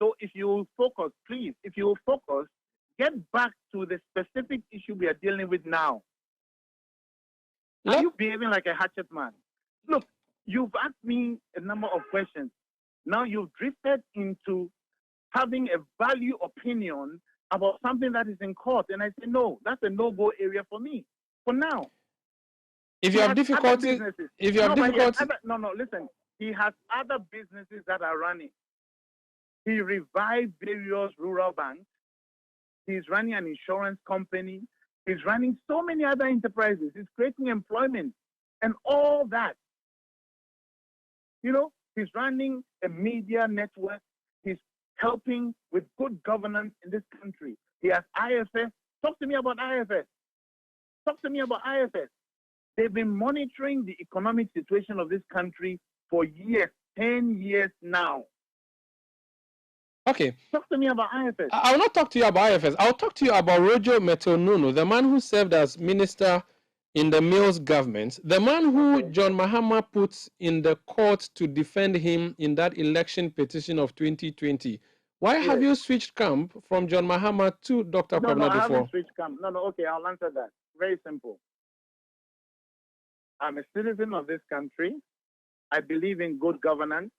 So if you focus, please, if you focus, get back to the specific issue we are dealing with now. Are you behaving like a hatchet man? Look, you've asked me a number of questions. Now you've drifted into having a value opinion about something that is in court. And I say, no, that's a no-go area for me, for now. If you have difficulty, listen. He has other businesses that are running. He revived various rural banks. He's running an insurance company. He's running so many other enterprises. He's creating employment and all that. You know, he's running a media network. He's helping with good governance in this country. He has IFS. Talk to me about IFS. Talk to me about IFS. They've been monitoring the economic situation of this country for years, 10 years now. Okay. Talk to me about IFS. I will not talk to you about IFS. I'll talk to you about Rojo Mettle-Nunoo, the man who served as minister in the Mills government, the man who John Mahama put in the court to defend him in that election petition of 2020. Why have you switched camp from John Mahama to Dr. Kwabena Duffuor? I haven't switched camp. Okay, I'll answer that. Very simple. I'm a citizen of this country. I believe in good governance.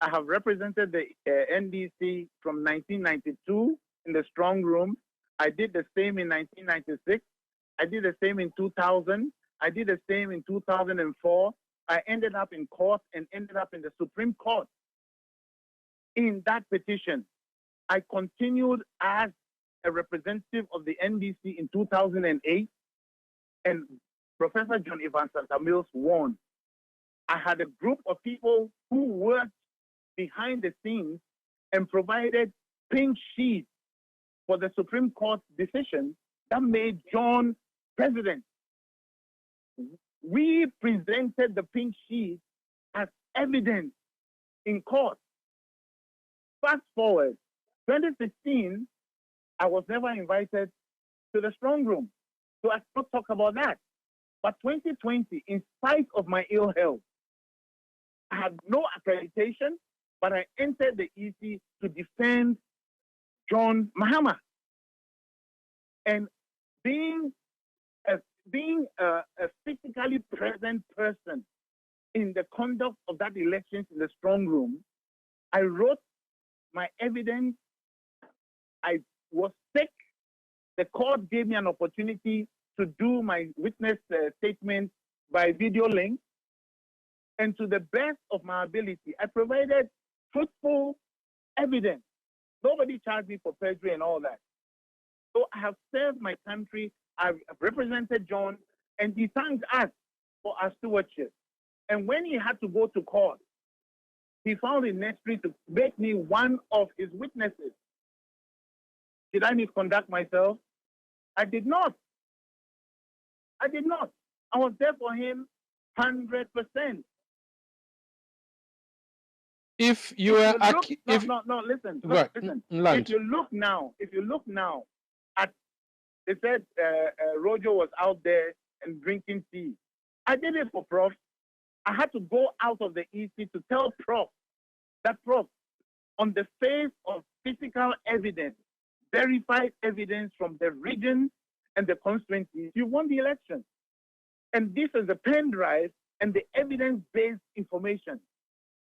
I have represented the NDC from 1992 in the strong room. I did the same in 1996. I did the same in 2000. I did the same in 2004. I ended up in court and ended up in the Supreme Court. In that petition, I continued as a representative of the NDC in 2008, and Professor John Mills won. I had a group of people who worked behind the scenes and provided pink sheets for the Supreme Court decision that made John president. We presented the pink sheet as evidence in court. Fast forward, 2016, I was never invited to the strong room, so I cannot talk about that. But 2020, in spite of my ill health, I had no accreditation, but I entered the EC to defend John Mahama. And being a physically present person in the conduct of that elections in the strong room, I wrote my evidence. I was sick. The court gave me an opportunity to do my witness statement by video link. And to the best of my ability, I provided truthful evidence. Nobody charged me for perjury and all that. So I have served my country. I've represented John, and he thanks us for our stewardship. And when he had to go to court, he found it necessary to make me one of his witnesses. Did I misconduct myself? I did not. I did not. I was there for him 100%. If you were listen. Right. Listen. If you look now at, they said Rojo was out there and drinking tea. I did it for Prof. I had to go out of the EC to tell Prof that Prof, on the face of physical evidence, verified evidence from the region and the constituencies, you won the election. And this is the pen drive and the evidence-based information.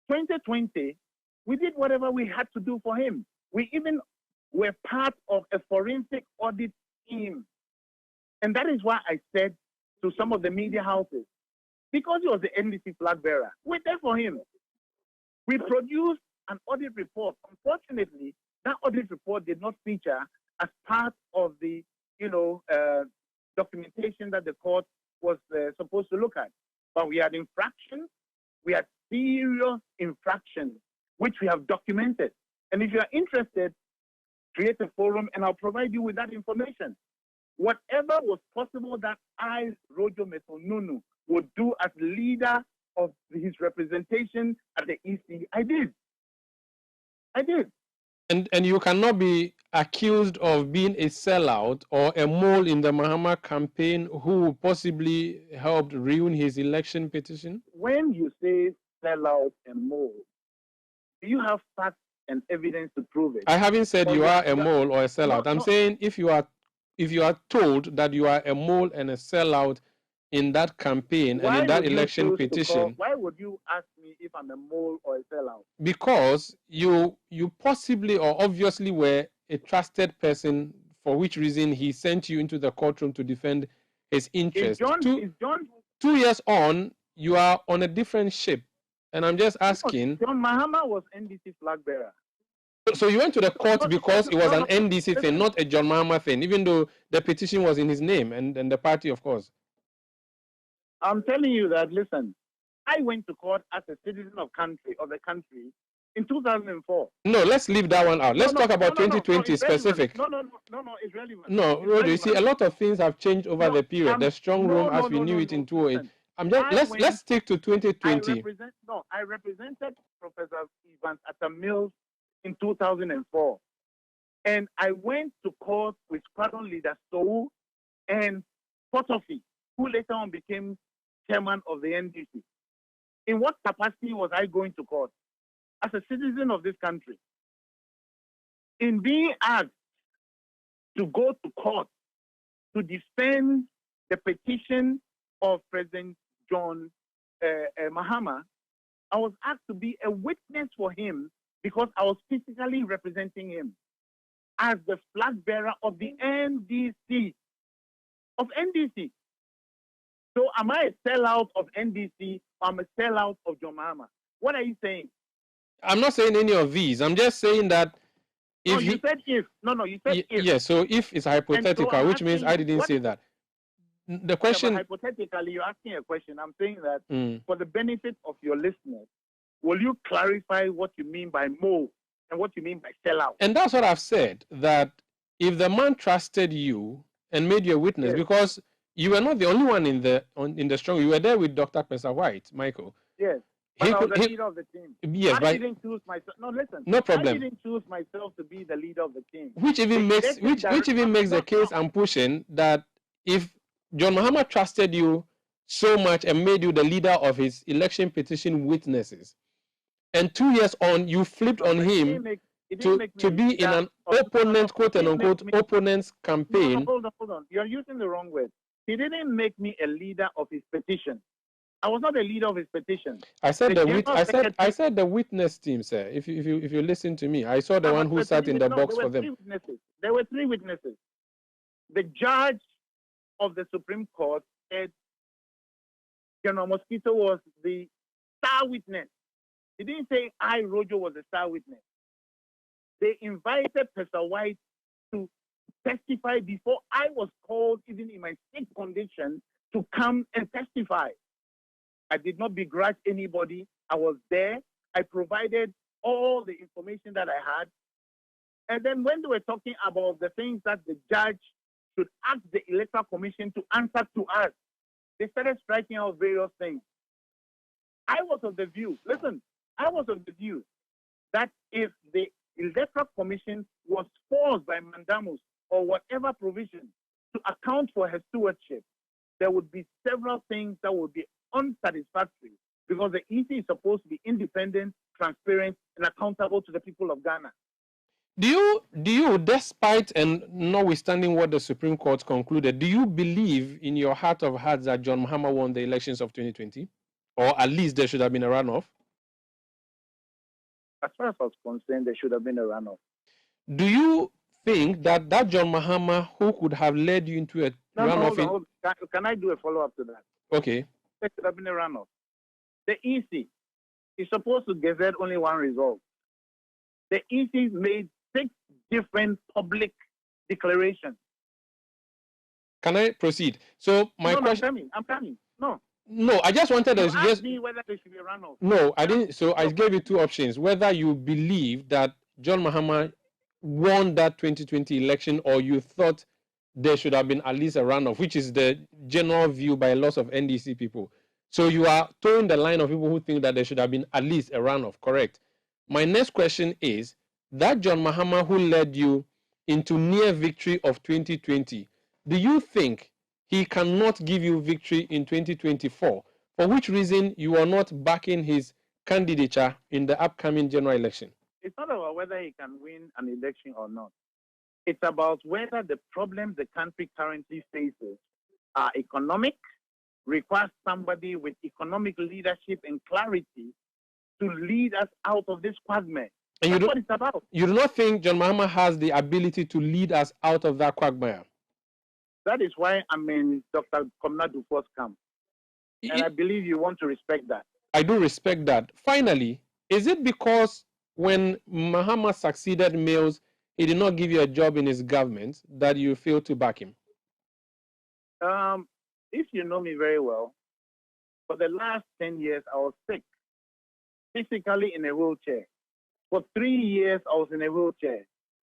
2020, we did whatever we had to do for him. We even were part of a forensic audit team. And that is why I said to some of the media houses, because he was the NDC flag bearer, we're there for him. We produced an audit report. Unfortunately, that audit report did not feature as part of the, documentation that the court was supposed to look at. But we had infractions. We had serious infractions, which we have documented. And if you are interested, create a forum and I'll provide you with that information. Whatever was possible that I, Rojo Mettle-Nunoo, would do as leader of his representation at the EC, I did. And you cannot be accused of being a sellout or a mole in the Mahama campaign who possibly helped ruin his election petition? When you say sellout and mole, do you have facts and evidence to prove it. I haven't said you are a mole or a sellout. I'm no. saying if you are told that you are a mole and a sellout in that campaign and in that election petition, why would you ask me if I'm a mole or a sellout? Because you possibly or obviously were a trusted person, for which reason he sent you into the courtroom to defend his interests. 2 years on, you are on a different ship. And I'm just asking. John Mahama was NDC flag bearer. So you went to the court because it was an NDC thing, not a John Mahama thing, even though the petition was in his name and the party, of course. I'm telling you that, listen, I went to court as a citizen of the country in 2004. No, let's leave that one out. Let's talk about 2020 specific. No, it's relevant. No, Rojo, you see, a lot of things have changed over the period. The strong room as we knew it in 2008. Let's stick to 2020. I represented Professor Evans at the Mills in 2004. And I went to court with squadron leader Soul and Potofi, who later on became chairman of the NDC. In what capacity was I going to court? As a citizen of this country. In being asked to go to court to defend the petition of President John Mahama, I was asked to be a witness for him because I was physically representing him as the flag bearer of the NDC. So am I a sellout of NDC or am I a sellout of John Mahama? What are you saying? I'm not saying any of these. I'm just saying that if you said if. You said if. Yes, so if is hypothetical, which means I didn't say that. The question... Yeah, hypothetically, you're asking a question. I'm saying that for the benefit of your listeners, will you clarify what you mean by mole and what you mean by sellout? And that's what I've said, that if the man trusted you and made you a witness, because you were not the only one in the strong. You were there with Dr. Pesa White, Michael. Yes. But I was the leader of the team. Yes, I didn't choose myself. No, listen. No problem. I didn't choose myself to be the leader of the team. Which even makes the case I'm pushing that if John Mahama trusted you so much and made you the leader of his election petition witnesses, and 2 years on you flipped on him to be in an opponent, quote and unquote, opponent's campaign. Hold on. You're using the wrong word. He didn't make me a leader of his petition. I was not a leader of his petition. I said the witness team, sir. If you listen to me, I saw the one who sat in the box for them. There were 3 witnesses. The judge of the Supreme Court said General Mosquito was the star witness. He didn't say Rojo was the star witness. They invited Pesa White to testify before I was called, even in my sick condition, to come and testify. I did not begrudge anybody. I was there. I provided all the information that I had. And then when they were talking about the things that the judge should ask the Electoral Commission to answer to us, they started striking out various things. I was of the view that if the Electoral Commission was forced by mandamus or whatever provision to account for her stewardship, there would be several things that would be unsatisfactory because the EC is supposed to be independent, transparent, and accountable to the people of Ghana. Do you, despite and notwithstanding what the Supreme Court concluded, do you believe in your heart of hearts that John Mahama won the elections of 2020? Or at least there should have been a runoff? As far as I was concerned, there should have been a runoff. Do you think that John Mahama who could have led you into a runoff? Hold on. Can I do a follow-up to that? Okay. There should have been a runoff. The EC is supposed to gazette only one result. The EC made 6 different public declarations. Can I proceed? So my question... I'm coming. No, I just wanted to ask me whether there should be a runoff. No, I didn't. So I gave you 2 options: whether you believe that John Mahama won that 2020 election, or you thought there should have been at least a runoff, which is the general view by lots of NDC people. So you are towing the line of people who think that there should have been at least a runoff, correct? My next question is, that John Mahama who led you into near victory of 2020, do you think he cannot give you victory in 2024, for which reason you are not backing his candidature in the upcoming general election? It's not about whether he can win an election or not. It's about whether the problems the country currently faces are economic, requires somebody with economic leadership and clarity to lead us out of this quagmire. And That's what it's about. You do not think John Mahama has the ability to lead us out of that quagmire? That is why I'm in Dr. Kwabena Duffuor's camp. And I believe you want to respect that. I do respect that. Finally, is it because when Mahama succeeded Mills, he did not give you a job in his government that you failed to back him? If you know me very well, for the last 10 years, I was sick, physically in a wheelchair. For 3 years, I was in a wheelchair.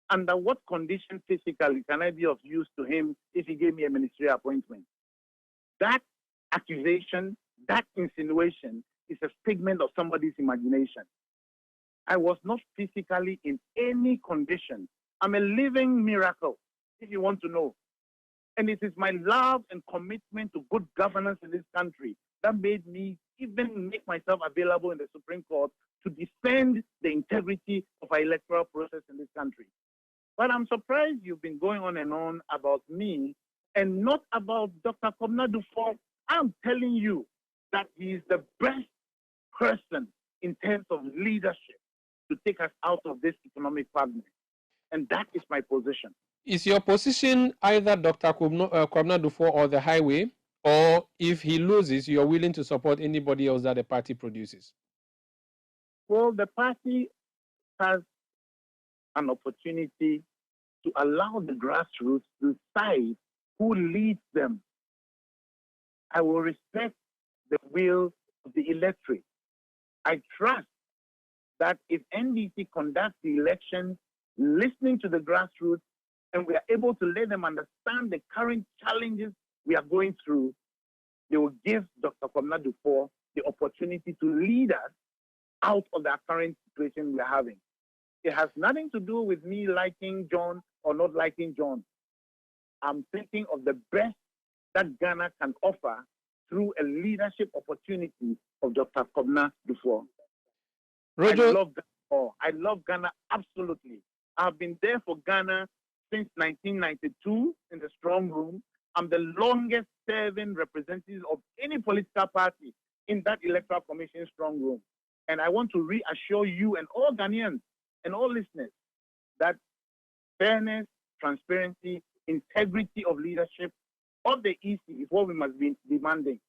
Under what condition physically can I be of use to him if he gave me a ministerial appointment? That accusation, that insinuation is a figment of somebody's imagination. I was not physically in any condition. I'm a living miracle, if you want to know. And it is my love and commitment to good governance in this country that made me even make myself available in the Supreme Court to defend the integrity of our electoral process in this country. But I'm surprised you've been going on and on about me and not about Dr. Kwabena Duffuor. I'm telling you that he is the best person in terms of leadership to take us out of this economic quagmire. And that is my position. Is your position either Dr. Kwabena Duffuor or the highway, or if he loses, you're willing to support anybody else that the party produces? Well, the party has an opportunity to allow the grassroots to decide who leads them. I will respect the will of the electorate. I trust that if NDC conducts the election, listening to the grassroots, and we are able to let them understand the current challenges we are going through, they will give Dr. Kwabena Duffuor the opportunity to lead us out of the current situation we are having. It has nothing to do with me liking John or not liking John. I'm thinking of the best that Ghana can offer through a leadership opportunity of Dr. Kwabena Duffuor. Rojo, I love Ghana absolutely. I've been there for Ghana since 1992 in the strong room. I'm the longest serving representative of any political party in that electoral commission strong room. And I want to reassure you and all Ghanaians and all listeners that fairness, transparency, integrity of leadership of the EC is what we must be demanding.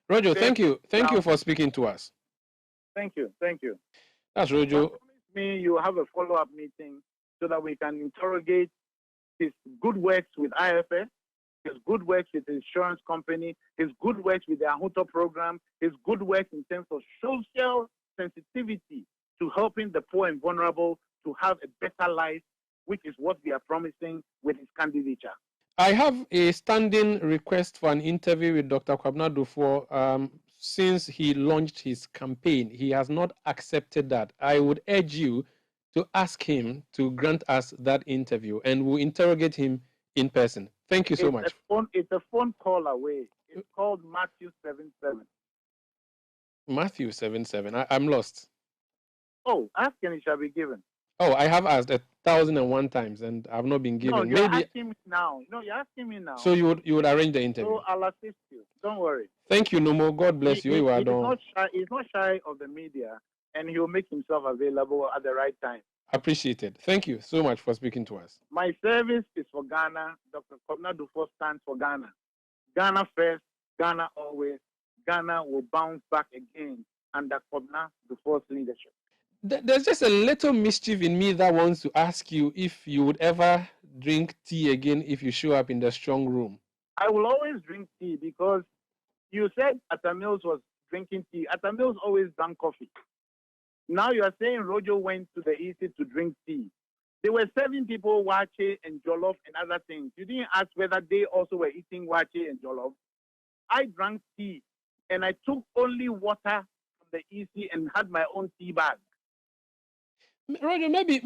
Rojo, thank you. Thank you for speaking to us. Thank you. Thank you. That's Rojo. Promise me you have a follow-up meeting so that we can interrogate his good works with IFS, his good works with the insurance company, his good works with the Ahuto program, his good works in terms of social sensitivity to helping the poor and vulnerable to have a better life, which is what we are promising with his candidature. I have a standing request for an interview with Dr. Kwabena Duffuor since he launched his campaign. He has not accepted that. I would urge you to ask him to grant us that interview, and we'll interrogate him in person. Thank you so much. It's a phone call away. It's called Matthew 7:7. Matthew 7:7. I'm lost. Oh, ask and it shall be given. Oh, I have asked 1,001 times and I've not been given. No, you're asking me now. No, you're asking me now. So you would arrange the interview. So I'll assist you. Don't worry. Thank you, Numo. God bless you. He's not shy of the media, and he'll make himself available at the right time. Appreciated. Thank you so much for speaking to us. My service is for Ghana. Dr. Kwabena Duffuor stands for Ghana. Ghana first, Ghana always. Ghana will bounce back again under Kwabena Duffuor's leadership. There's just a little mischief in me that wants to ask you if you would ever drink tea again if you show up in the strong room. I will always drink tea because you said Atta Mills was drinking tea. Atta Mills always drank coffee. Now you are saying Rojo went to the EC to drink tea. There were 7 people, wache and jollof and other things. You didn't ask whether they also were eating wache and jollof. I drank tea and I took only water from the EC and had my own tea bag. Roger, maybe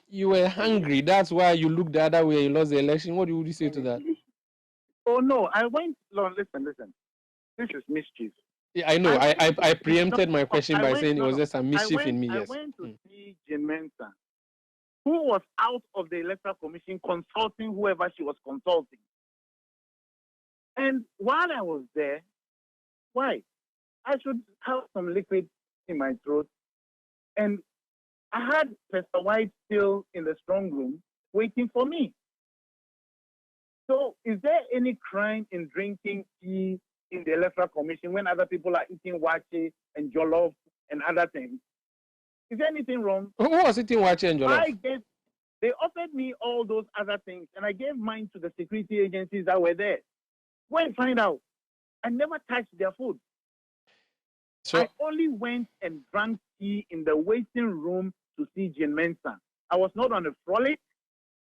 you were hungry. That's why you looked the other way. You lost the election. What would you say to that? Oh no, I went. No, listen. This is mischief. Yeah, I know. I preempted my question by saying it was just a mischief in me. I Yes. went to see Jane Mensah, who was out of the Electoral Commission consulting whoever she was consulting. And while I was there, why? I should have some liquid in my throat. And I had Pastor White still in the strong room waiting for me. So is there any crime in drinking tea in the Electoral Commission when other people are eating wache and jollof and other things? Is there anything wrong? Who was eating wache and jollof? They offered me all those other things, and I gave mine to the security agencies that were there. Go and find out. I never touched their food. So I only went and drank tea in the waiting room to see Jane Mensah. I was not on a frolic.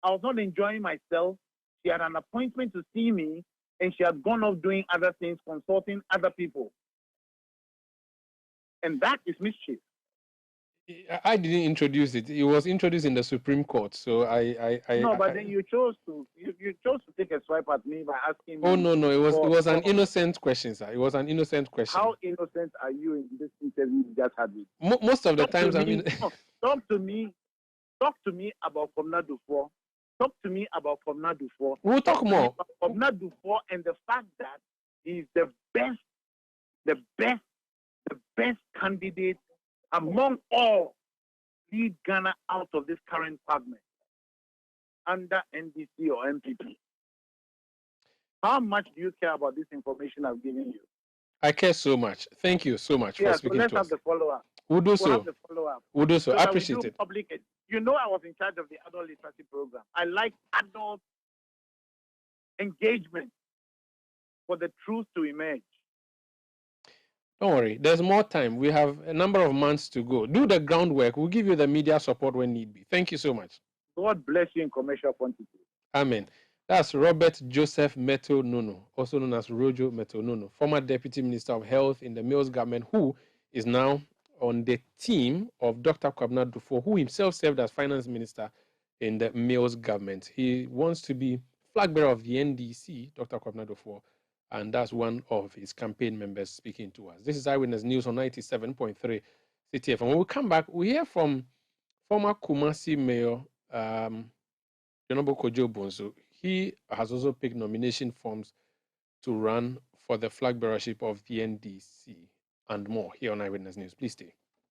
I was not enjoying myself. She had an appointment to see me, and she had gone off doing other things, consulting other people. And that is mischief. I didn't introduce it. It was introduced in the Supreme Court. So then you chose to take a swipe at me by asking me. Oh no! It was an innocent question, sir. It was an innocent question. How innocent are you in this interview you just had with? Most of the times, talk to me about Kwabena Duffuor. Talk to me about Kwabena Duffuor. We'll talk more. Kwabena Duffuor and the fact that he's the best candidate among all lead Ghana out of this current quagmire under NDC or MPP. How much do you care about this information I've given you? I care so much. Thank you so much for speaking to us. Let's have the follow-up. We'll do so. We'll do so. I So appreciate it. You know, I was in charge of the adult literacy program. I like adult engagement for the truth to emerge. Don't worry. There's more time. We have a number of months to go. Do the groundwork. We'll give you the media support when need be. Thank you so much. God bless you in commercial quantity. Amen. That's Robert Joseph Mettle-Nunoo, also known as Rojo Mettle-Nunoo, former Deputy Minister of Health in the Mills government, who is now on the team of Dr. Kwabena Duffuor, who himself served as Finance Minister in the Mills government. He wants to be flag bearer of the NDC, Dr. Kwabena Duffuor, and that's one of his campaign members speaking to us. This is Eyewitness News on 97.3 Citi FM. When we come back, we hear from former Kumasi Mayor, Honorable Kojo Bonsu. He has also picked nomination forms to run for the flag bearership of the NDC and more here on Eyewitness News. Please stay.